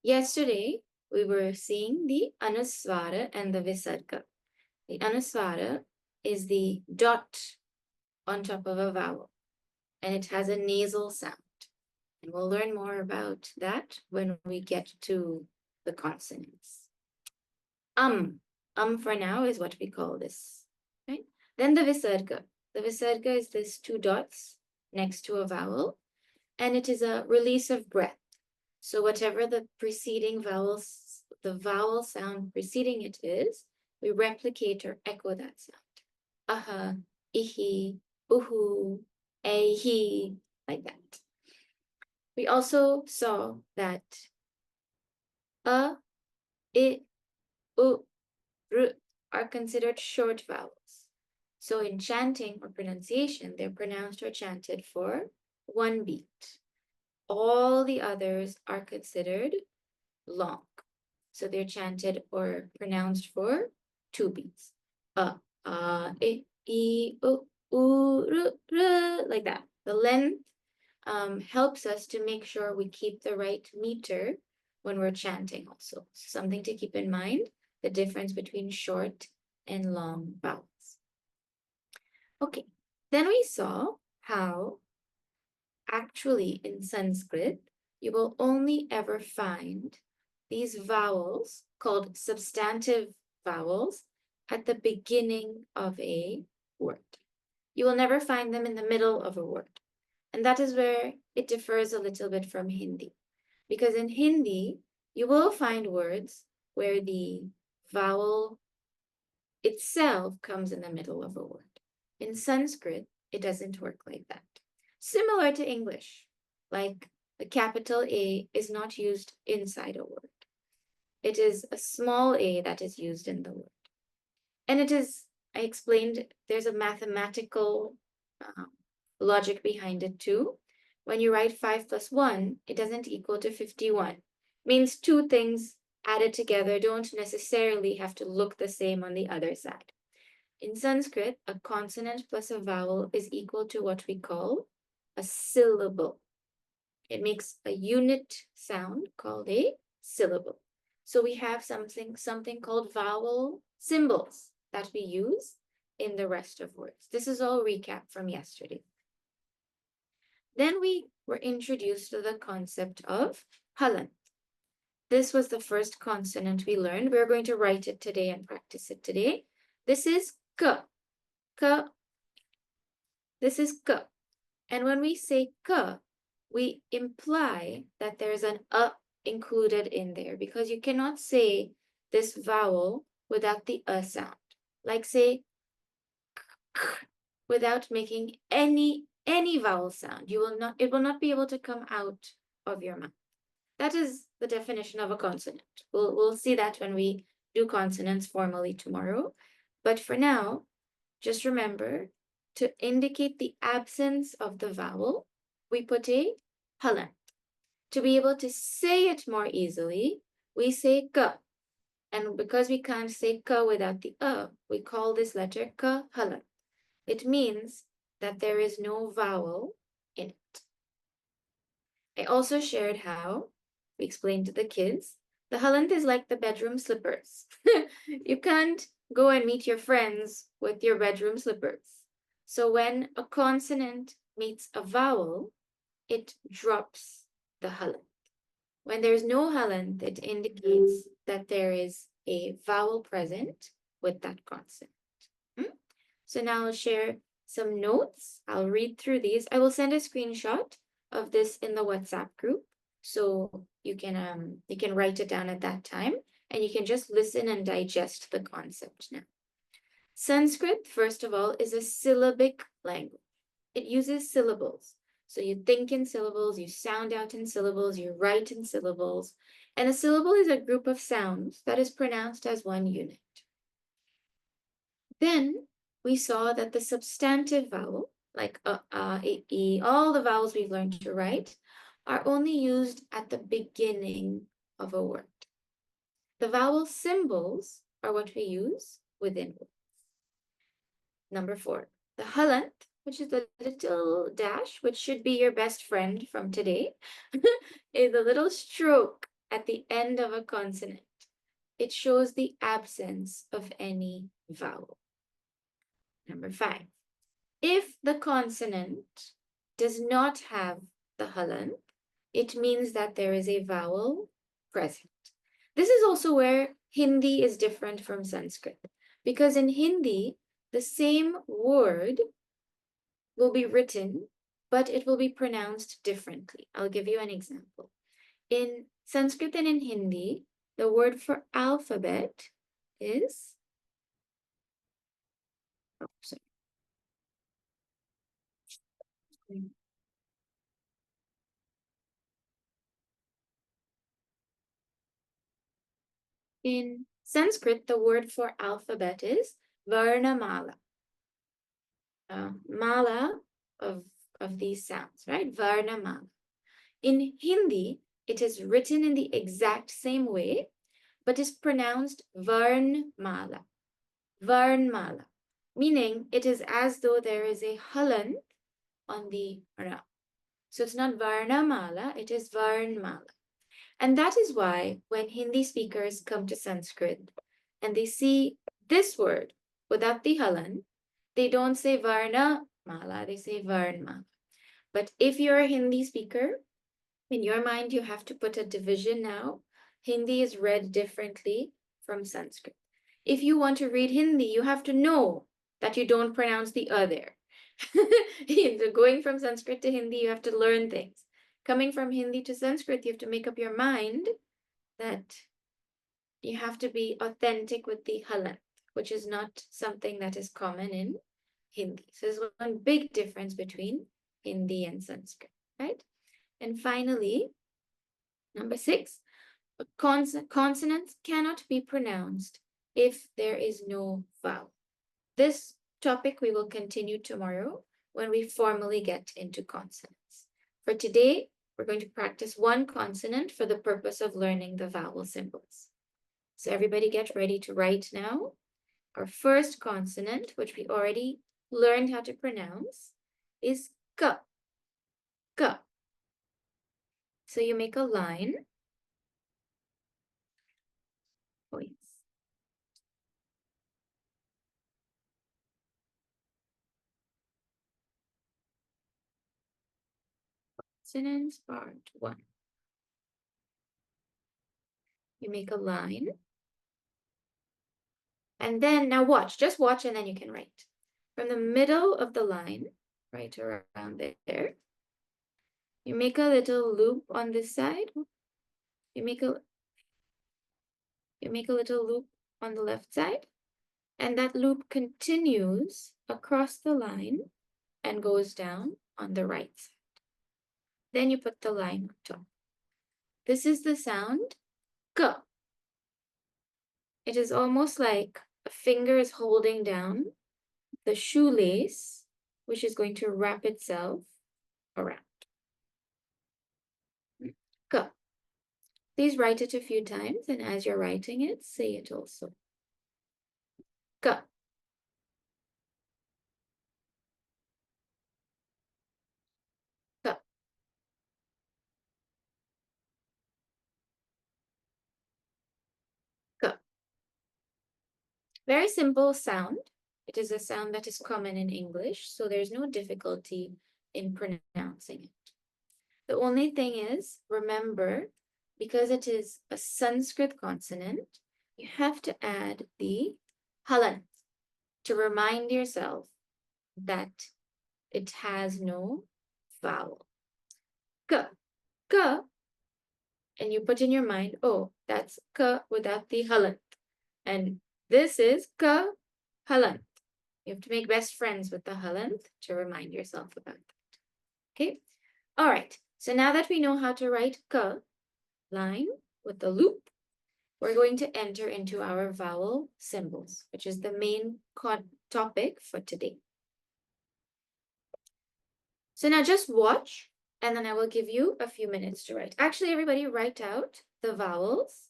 Yesterday, we were seeing the Anuswara and the Visarga. The Anuswara is the dot on top of a vowel, and it has a nasal sound. And we'll learn more about that when we get to the consonants. For now is what we call this, right? Then the Visarga. The Visarga is this two dots next to a vowel, and it is a release of breath. So whatever the preceding vowels, the vowel sound preceding it is, we replicate or echo that sound. Aha, ihi, uhu, ehi, like that. We also saw that a, I, u, r are considered short vowels. So in chanting or pronunciation, they're pronounced or chanted for one beat. All the others are considered long. So they're chanted or pronounced for two beats. I, u, u, r, like that. The length helps us to make sure we keep the right meter when we're chanting also. Something to keep in mind, the difference between short and long vowels. Okay, then we saw how actually in Sanskrit, you will only ever find these vowels called substantive vowels at the beginning of a word. You will never find them in the middle of a word. And that is where it differs a little bit from Hindi. Because in Hindi, you will find words where the vowel itself comes in the middle of a word. In Sanskrit, it doesn't work like that. Similar to English, like the capital A is not used inside a word. It is a small a that is used in the word. And it is, I explained, there's a mathematical logic behind it too. When you write 5 plus 1, it doesn't equal to 51. Means two things added together don't necessarily have to look the same on the other side. In Sanskrit, a consonant plus a vowel is equal to what we call a syllable. It makes a unit sound called a syllable. So we have something called vowel symbols that we use in the rest of words. This is all recap from yesterday. Then we were introduced to the concept of halant. This was the first consonant we learned. We're going to write it today and practice it today. This is k. K. This is k. And when we say k, we imply that there's an a included in there because you cannot say this vowel without the a sound. Like say k, without making any vowel sound. It will not be able to come out of your mouth. That is the definition of a consonant. We'll see that when we do consonants formally tomorrow. But for now, just remember to indicate the absence of the vowel, we put a halant. To be able to say it more easily, we say ka. And because we can't say ka without the a, we call this letter ka halant. It means that there is no vowel in it. I also shared how, we explained to the kids, the halant is like the bedroom slippers. You can't go and meet your friends with your bedroom slippers. So when a consonant meets a vowel, it drops the halant. When there's no halant, it indicates that there is a vowel present with that consonant. So now I'll share some notes. I'll read through these. I will send a screenshot of this in the WhatsApp group. So you can write it down at that time and you can just listen and digest the concept now. Sanskrit, first of all, is a syllabic language. It uses syllables. So you think in syllables, you sound out in syllables, you write in syllables. And a syllable is a group of sounds that is pronounced as one unit. Then we saw that the substantive vowel, like e, all the vowels we've learned to write, are only used at the beginning of a word. The vowel symbols are what we use within words. Number 4, the halant, which is the little dash, which should be your best friend from today, is a little stroke at the end of a consonant, it shows the absence of any vowel. Number 5, if the consonant does not have the halant, it means that there is a vowel present. This is also where Hindi is different from Sanskrit, because in Hindi, the same word will be written, but it will be pronounced differently. I'll give you an example. In Sanskrit and in Hindi, the word for alphabet is, oh, sorry. In Sanskrit, the word for alphabet is Varnamala. Mala of these sounds, right? Varnamala. In Hindi, it is written in the exact same way, but is pronounced Varnmala. Varnmala, meaning it is as though there is a halant on the ra. So it's not Varnamala, it is Varnmala. And that is why when Hindi speakers come to Sanskrit and they see this word without the halant, they don't say Varna Mala, they say Varnmala. But if you're a Hindi speaker, in your mind, you have to put a division now. Hindi is read differently from Sanskrit. If you want to read Hindi, you have to know that you don't pronounce the other. Going from Sanskrit to Hindi, you have to learn things. Coming from Hindi to Sanskrit, you have to make up your mind that you have to be authentic with the halant, which is not something that is common in Hindi. So there's one big difference between Hindi and Sanskrit, right? And finally, number 6, consonants cannot be pronounced if there is no vowel. This topic we will continue tomorrow when we formally get into consonants. For today, we're going to practice one consonant for the purpose of learning the vowel symbols. So everybody get ready to write now. Our first consonant, which we already learned how to pronounce, is K. K. So you make a line. Oh, yes. Consonants part 1. You make a line. And then, now watch, just watch and then you can write. From the middle of the line, right around there, you make a little loop on this side. You make a little loop on the left side. And that loop continues across the line and goes down on the right side. Then you put the line on top. This is the sound K. It is almost like a finger is holding down the shoelace, which is going to wrap itself around. K. Please write it a few times, and as you're writing it, say it also. K. K. K. Very simple sound. It is a sound that is common in English, so there's no difficulty in pronouncing it. The only thing is, remember, because it is a Sanskrit consonant, you have to add the halant to remind yourself that it has no vowel. K, K, and you put in your mind, oh, that's K without the halant. And this is K, halant. You have to make best friends with the halant to remind yourself about that. Okay? All right. So now that we know how to write K, line with the loop, we're going to enter into our vowel symbols, which is the main topic for today. So now just watch, and then I will give you a few minutes to write. Actually, everybody write out the vowels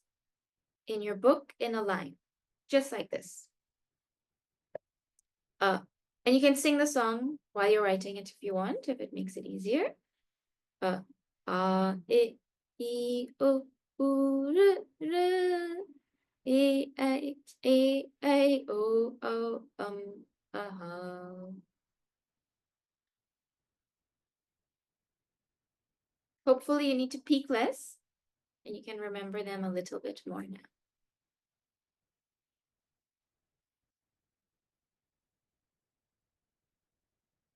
in your book in a line, just like this. And you can sing the song while you're writing it if you want, if it makes it easier. A, I, O, U, R, R, A, I, O, aha. Hopefully you need to peek less and you can remember them a little bit more now.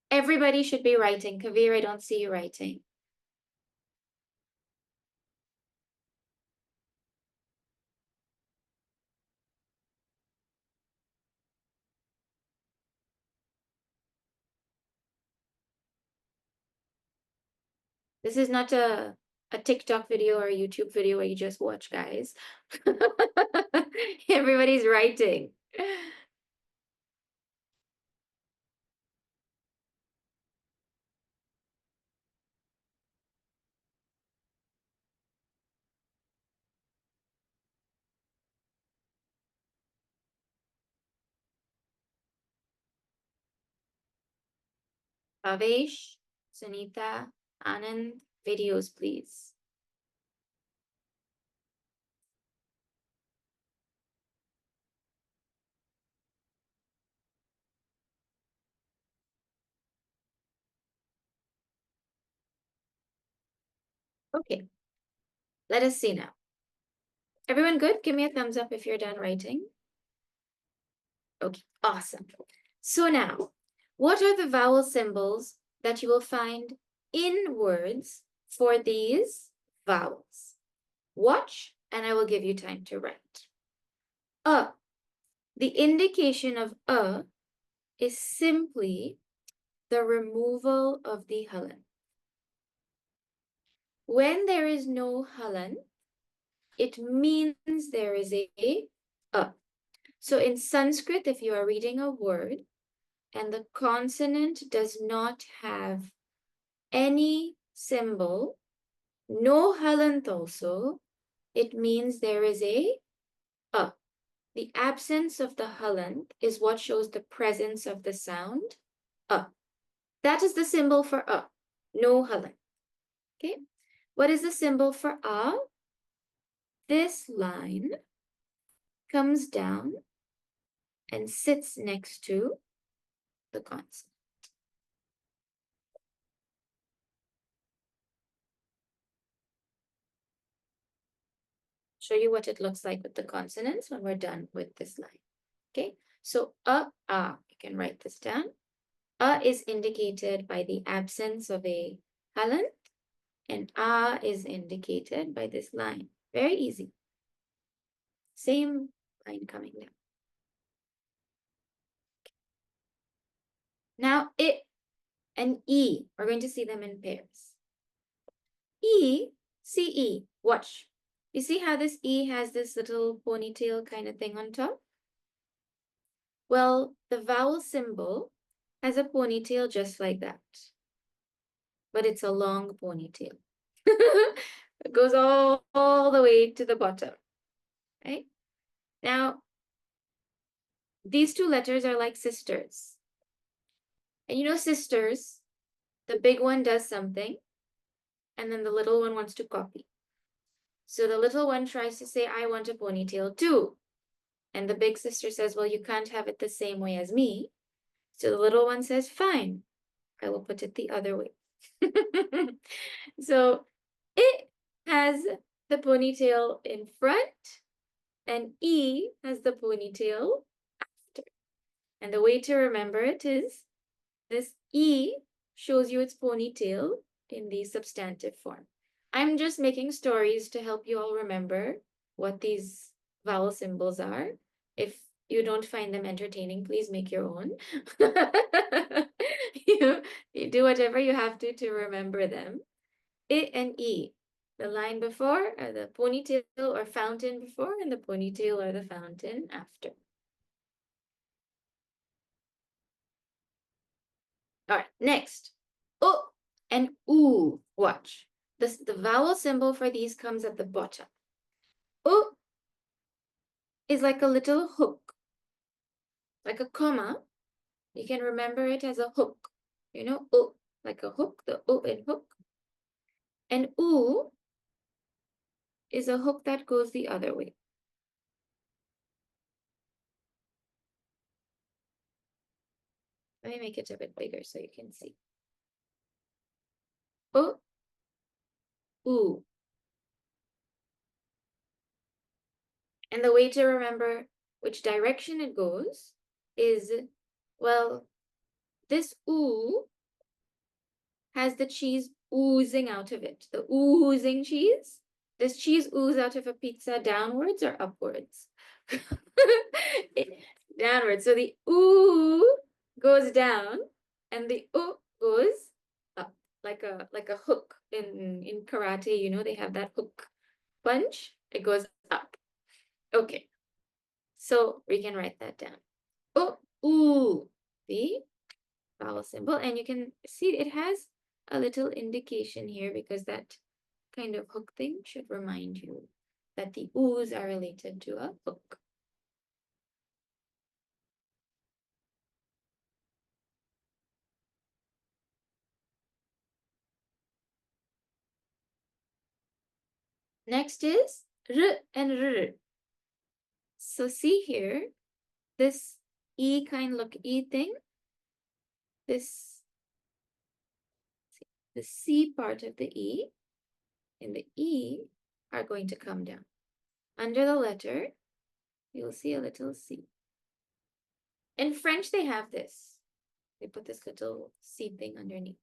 Everybody should be writing. Kavir, I don't see you writing. This is not a TikTok video or a YouTube video where you just watch, guys. Everybody's writing. Avesh, Sunita, Anand, videos, please. Okay, let us see now. Everyone good? Give me a thumbs up if you're done writing. Okay, awesome. So now, what are the vowel symbols that you will find in words for these vowels? Watch, and I will give you time to write. The indication of is simply the removal of the halan. When there is no halan, it means there is a. So in Sanskrit, if you are reading a word and the consonant does not have any symbol, no halant also, it means there is a. The absence of the halant is what shows the presence of the sound That is the symbol for no halant. Okay. What is the symbol for This line comes down and sits next to the consonant. Show you what it looks like with the consonants when we're done with this line. Okay, so you can write this down. Is indicated by the absence of a halant, and is indicated by this line. Very easy. Same line coming down. Now, it and E, we're going to see them in pairs. C-E, watch. You see how this E has this little ponytail kind of thing on top? Well, the vowel symbol has a ponytail just like that. But it's a long ponytail. It goes all the way to the bottom, right? Now, these two letters are like sisters. And you know sisters, the big one does something, and then the little one wants to copy. So the little one tries to say, I want a ponytail too. And the big sister says, well, you can't have it the same way as me. So the little one says, fine, I will put it the other way. So it has the ponytail in front and E has the ponytail after. And the way to remember it is this E shows you its ponytail in the substantive form. I'm just making stories to help you all remember what these vowel symbols are. If you don't find them entertaining, please make your own. you do whatever you have to remember them. I and E. The line before are the ponytail or fountain before, and the ponytail or the fountain after. All right, next. O and U. Watch. The vowel symbol for these comes at the bottom. U is like a little hook, like a comma. You can remember it as a hook. You know, U, like a hook, the U in hook. And U is a hook that goes the other way. Let me make it a bit bigger so you can see. Oh, ooh. And the way to remember which direction it goes is, well, this ooh has the cheese oozing out of it. The oozing cheese. Does cheese ooze out of a pizza downwards or upwards? Downwards. So the ooh goes down and the ooh goes up, like a hook in karate, you know, they have that hook punch. It goes up. Okay. So we can write that down. Oh, ooh, the vowel symbol. And you can see it has a little indication here because that kind of hook thing should remind you that the oohs are related to a hook. Next is r and r. So see here, this e kind look e thing, this the C part of the E and the E are going to come down. Under the letter, you'll see a little C. In French, they have this. They put this little C thing underneath.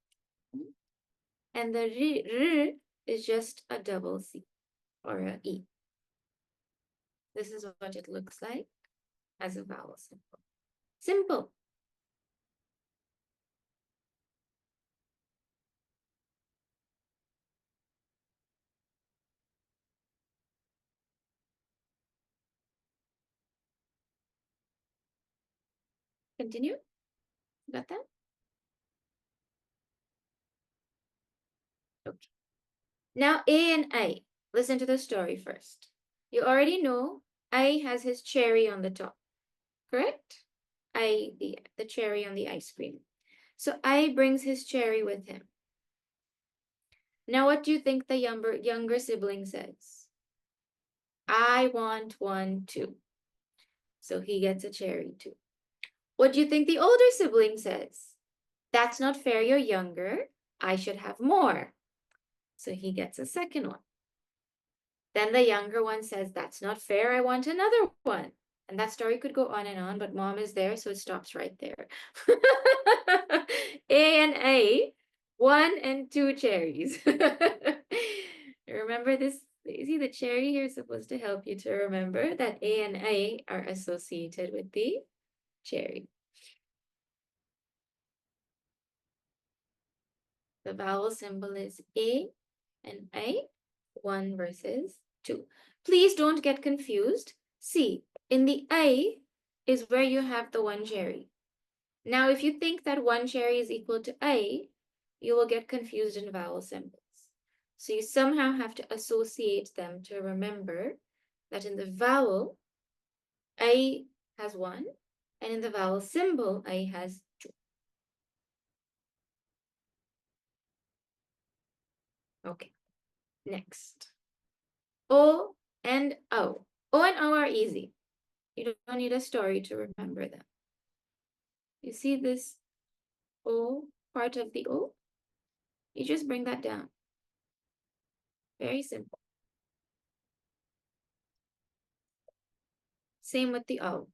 And the r is just a double C or a E. This is what it looks like as a vowel symbol. Simple. Continue. Got that? Okay. Now A and I. Listen to the story first. You already know I has his cherry on the top, correct? The cherry on the ice cream. So I brings his cherry with him. Now what do you think the younger sibling says? I want one too. So he gets a cherry too. What do you think the older sibling says? That's not fair, you're younger. I should have more. So he gets a second one. Then the younger one says, that's not fair, I want another one. And that story could go on, but mom is there, so it stops right there. A and A, 1 and 2 cherries. Remember this? You see the cherry here is supposed to help you to remember that A and A are associated with the cherry. The vowel symbol is A and A, 1 versus 2. Please don't get confused. See, in the A is where you have the 1 cherry. Now, if you think that 1 cherry is equal to A, you will get confused in vowel symbols. So you somehow have to associate them to remember that in the vowel, A has 1, and in the vowel symbol, A has 2. Okay, next. O and O. O and O are easy. You don't need a story to remember them. You see this O part of the O? You just bring that down. Very simple. Same with the O.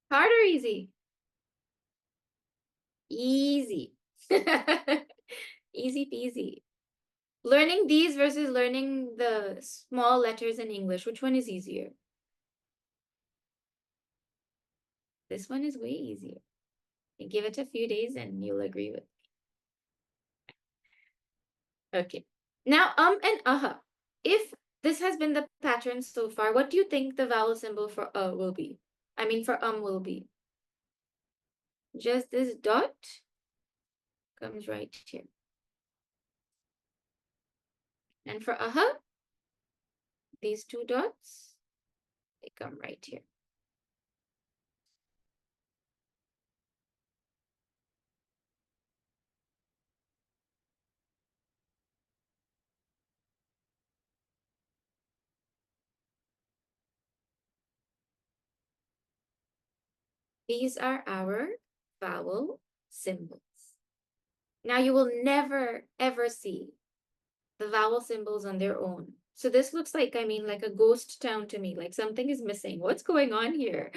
Hard or easy? Easy. Easy peasy. Learning these versus learning the small letters in English, which one is easier? This one is way easier. You give it a few days and you'll agree with me. Okay. Now, and aha. If this has been the pattern so far, what do you think the vowel symbol for will be? I mean, for will be? Just this dot comes right here. And for aha, these two dots, they come right here. These are our vowel symbols. Now you will never, ever see the vowel symbols on their own. So this looks like, I mean, like a ghost town to me, like something is missing. What's going on here?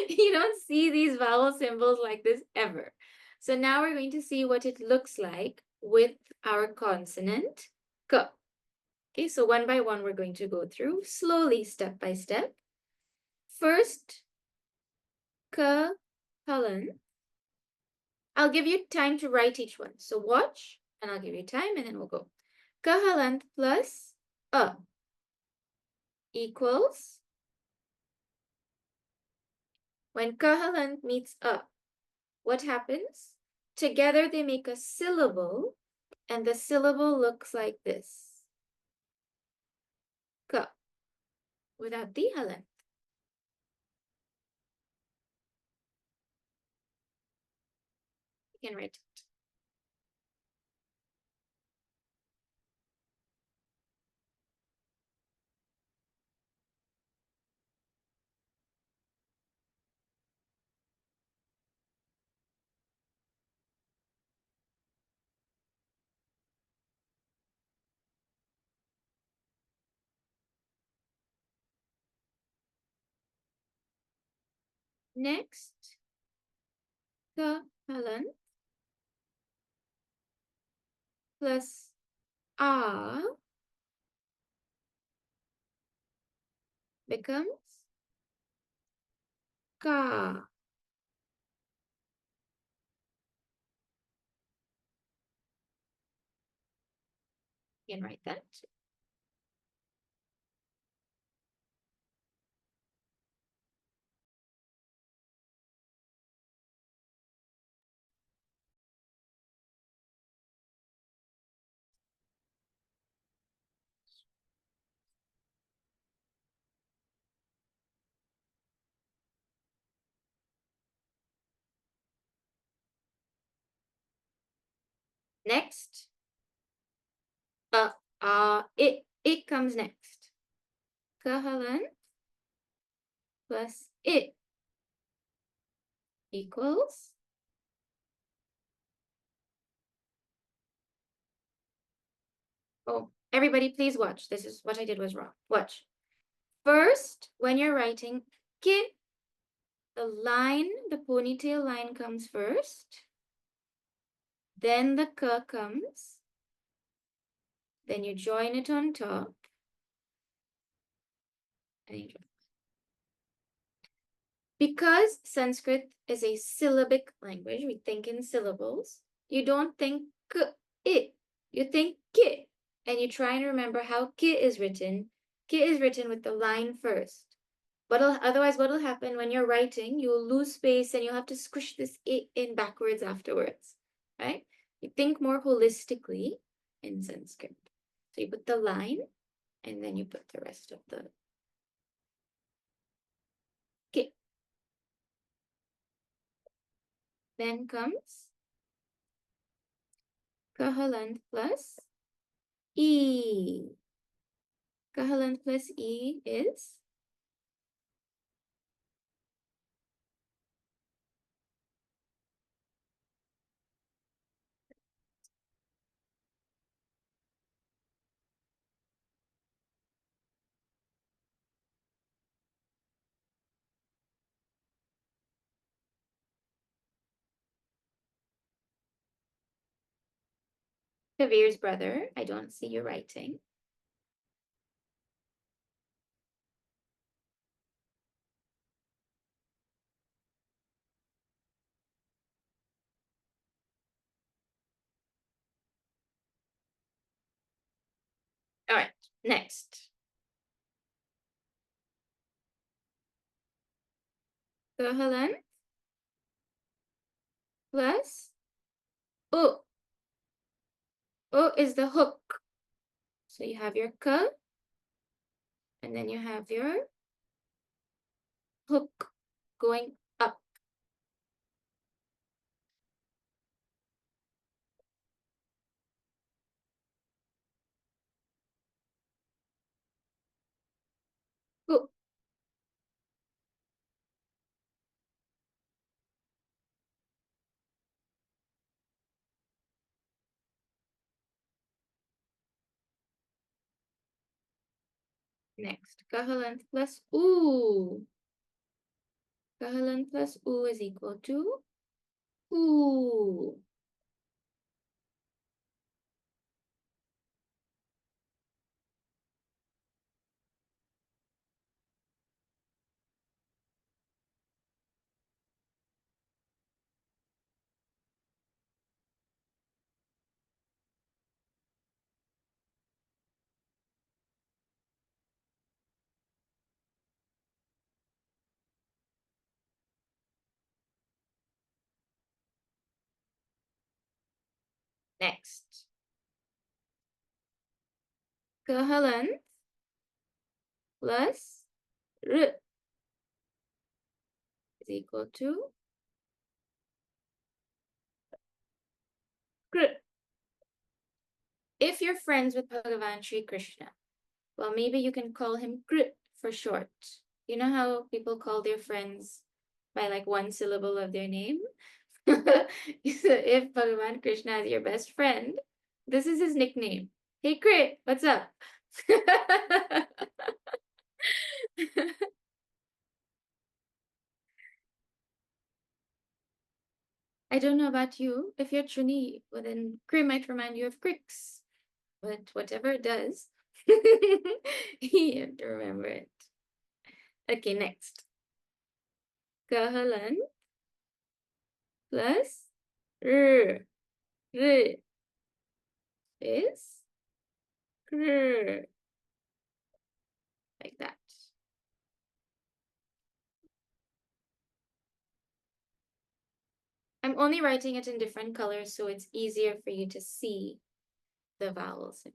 You don't see these vowel symbols like this ever. So now we're going to see what it looks like with our consonant K. Okay, so one by one, we're going to go through slowly, step by step. First, K, Helen. I'll give you time to write each one. So watch, and I'll give you time, and then we'll go. Kahalant plus A equals, when Kahalant meets A, what happens? Together they make a syllable, and the syllable looks like this. Ka, without the halant. You can write it. Next, Kahalant plus A becomes Ka. You can write that. Next, it comes next. Kahalant plus it equals, oh, everybody please watch. This is what I did was wrong. Watch. First, when you're writing ki, the ponytail line comes first. Then the ka comes. Then you join it on top. Because Sanskrit is a syllabic language, we think in syllables. You don't think k, it. You think ki. And you try and remember how ki is written. Ki is written with the line first. Otherwise, what'll happen when you're writing, you'll lose space and you'll have to squish this it in backwards afterwards, right? You think more holistically in Sanskrit. So you put the line and then you put the rest of the ki. Then comes Kahalant plus E. Kahalant plus E is Kavir's brother. I don't see you writing. All right, next. Kahalant plus U. U is the hook. So you have your ka, and then you have your hook going up. Hook. Next, kahalant plus oo. Kahalant plus oo is equal to oo. Next, kahalant plus r is equal to kr. If you're friends with Bhagavan Sri Krishna, well, maybe you can call him Kr for short. You know how people call their friends by like one syllable of their name? So if Bhagavan Krishna is your best friend, this is his nickname. Hey, Krit, what's up? I don't know about you. If you're Trini, well, then Kri might remind you of Crix. But whatever it does, you have to remember it. Okay, next. Kahalan plus r. R is kr. Like that. I'm only writing it in different colors so it's easier for you to see the vowels.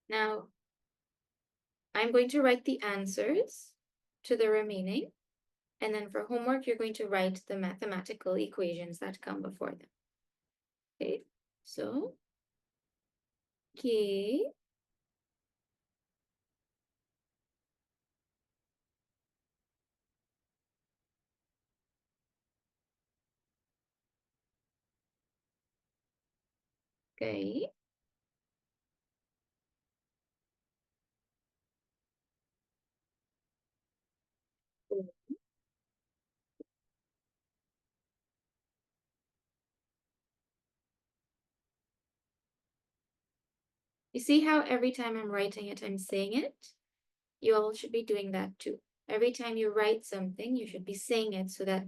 Now, I'm going to write the answers to the remaining, and then for homework, you're going to write the mathematical equations that come before them. Okay, so K okay. You see how every time I'm writing it, I'm saying it? You all should be doing that too. Every time you write something, you should be saying it so that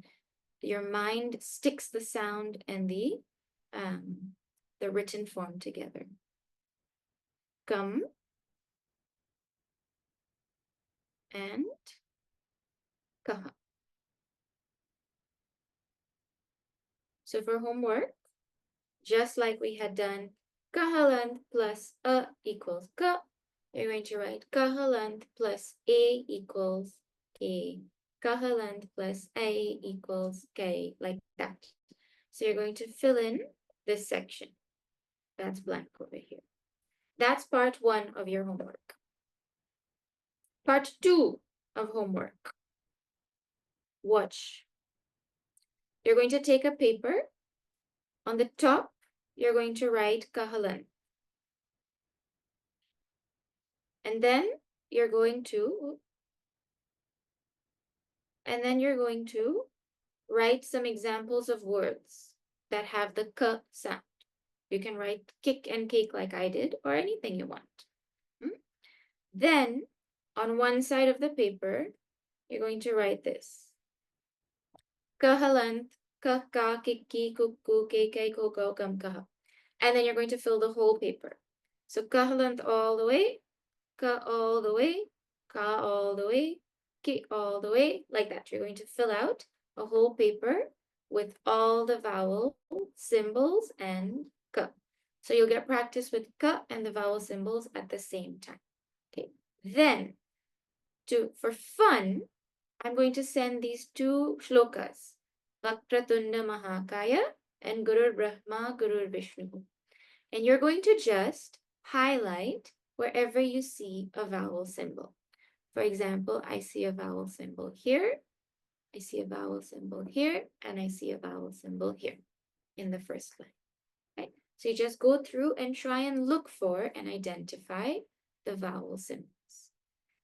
your mind sticks the sound and the written form together. Come and kaha. So for homework, just like we had done kahalant plus a equals ka, you're going to write kahalant plus a equals k. Kahalant plus a equals k, like that. So you're going to fill in this section. That's blank over here. That's part 1 of your homework. Part 2 of homework. Watch. You're going to take a paper. On the top, you're going to write kahalan. And then you're going to write some examples of words that have the k sound. You can write kick and cake like I did, or anything you want. Then, on one side of the paper, you're going to write this. Kahalant, ka, ka, kiki, kuku, kk, koko, kam, kaha. And then you're going to fill the whole paper. So kahalant all the way, ka all the way, ka all the way, ki all the way, like that. You're going to fill out a whole paper with all the vowel symbols and ka. So you'll get practice with ka and the vowel symbols at the same time. Okay. Then, for fun, I'm going to send these two shlokas, Vakratunda Mahakaya and Gurur Brahma, Gurur Vishnu. And you're going to just highlight wherever you see a vowel symbol. For example, I see a vowel symbol here, I see a vowel symbol here, and I see a vowel symbol here in the first line. Right? So you just go through and try and look for and identify the vowel symbols.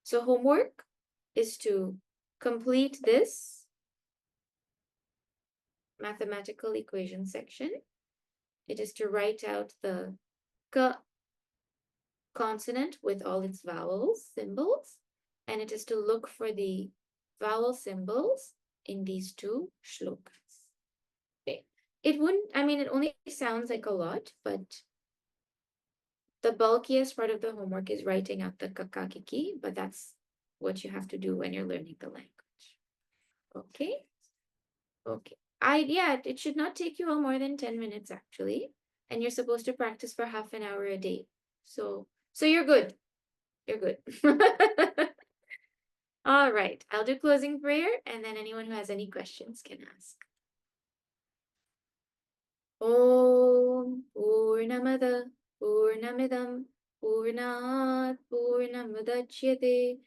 So homework is to complete this mathematical equation section. It is to write out the k consonant with all its vowels, symbols, and it is to look for the vowel symbols in these two shlokas. Okay. It wouldn't, I mean, it only sounds like a lot, but the bulkiest part of the homework is writing out the kakakiki, but that's what you have to do when you're learning the language. Okay? Okay. Yeah, it should not take you all more than 10 minutes actually. And you're supposed to practice for half an hour a day. So you're good. You're good. All right. I'll do closing prayer and then anyone who has any questions can ask. Om Purnamada Purnamidam Purnat Purnamudachyate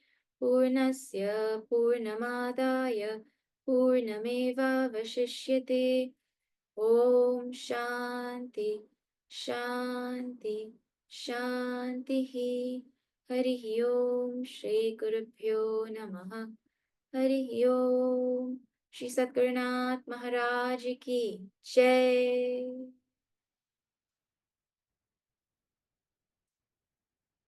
Purnasya Purnamadaya Purnameva Vashishyate. Om Shanti Shanti Shanti Hari Om Shri Gurubhyo Namaha Hari Om Shri Satgurunath Maharaj Ki Jai.